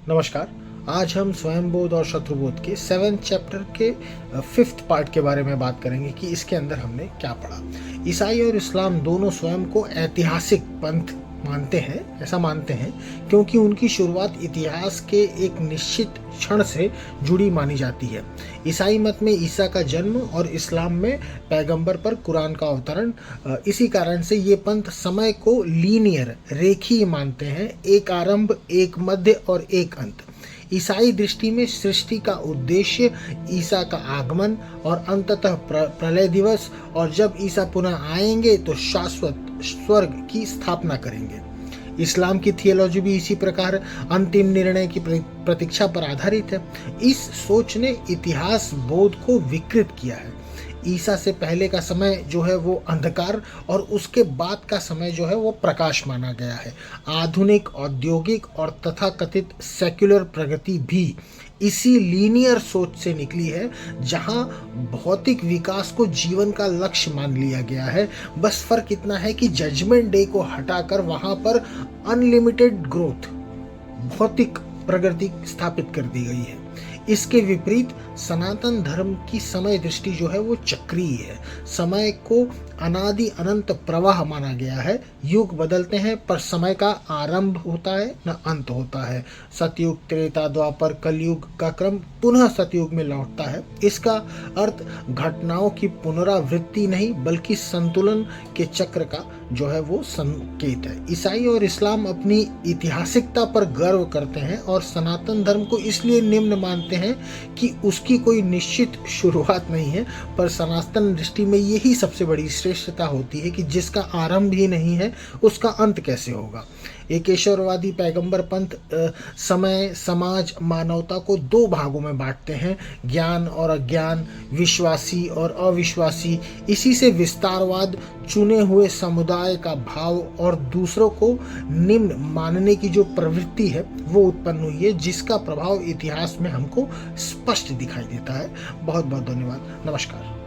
नमस्कार। आज हम स्वयंबोध और शत्रुबोध के 7th चैप्टर के 5th पार्ट के बारे में बात करेंगे कि इसके अंदर हमने क्या पढ़ा। ईसाई और इस्लाम दोनों स्वयं को ऐतिहासिक पंथ मानते हैं क्योंकि उनकी शुरुआत इतिहास के एक निश्चित क्षण से जुड़ी मानी जाती है। ईसाई मत में ईसा का जन्म और इस्लाम में पैगंबर पर कुरान का अवतरण। इसी कारण से ये पंथ समय को लीनियर रेखीय मानते हैं, एक आरंभ, एक मध्य और एक अंत। ईसाई दृष्टि में सृष्टि का उद्देश्य ईसा का आगमन और अंततः प्रलय दिवस, और जब ईसा पुनः आएंगे तो शाश्वत स्वर्ग की स्थापना करेंगे। इस्लाम की थियोलॉजी भी इसी प्रकार अंतिम निर्णय की प्रतीक्षा पर आधारित है। इस सोच ने इतिहास बोध को विकृत किया है। ईसा से पहले का समय जो है वो अंधकार और उसके बाद का समय जो है वो प्रकाश माना गया है। आधुनिक औद्योगिक और तथाकथित सेक्युलर प्रगति भी इसी लीनियर सोच से निकली है, जहां भौतिक विकास को जीवन का लक्ष्य मान लिया गया है। बस फर्क इतना है कि जजमेंट डे को हटाकर वहां पर अनलिमिटेड ग्रोथ, भौतिक प्रगति स्थापित कर दी गई है। इसके विपरीत सनातन धर्म की समय दृष्टि जो है वो चक्रीय है। समय को अनादि अनंत प्रवाह माना गया है। युग बदलते हैं पर समय का आरंभ होता है न अंत होता है। सतयुग, त्रेता, द्वापर, कलयुग का क्रम पुनः सतयुग में लौटता है। इसका अर्थ घटनाओं की पुनरावृत्ति नहीं बल्कि संतुलन के चक्र का जो है वो संकेत है। ईसाई और इस्लाम अपनी ऐतिहासिकता पर गर्व करते हैं और सनातन धर्म को इसलिए निम्न मानते हैं कि उसकी कोई निश्चित शुरुआत नहीं है, पर सनातन दृष्टि में यही सबसे बड़ी श्रेष्ठता होती है कि जिसका आरंभ ही नहीं है उसका अंत कैसे होगा। एकेश्वरवादी पैगंबर पंथ समय, समाज, मानवता को दो भागों में बांटते हैं, ज्ञान और अज्ञान, विश्वासी और अविश्वासी। इसी से विस्तारवाद चुने हुए समुदाय का भाव और दूसरों को निम्न मानने की जो प्रवृत्ति है वो उत्पन्न हुई है, जिसका प्रभाव इतिहास में हमको स्पष्ट दिखाई देता है। बहुत बहुत धन्यवाद। नमस्कार।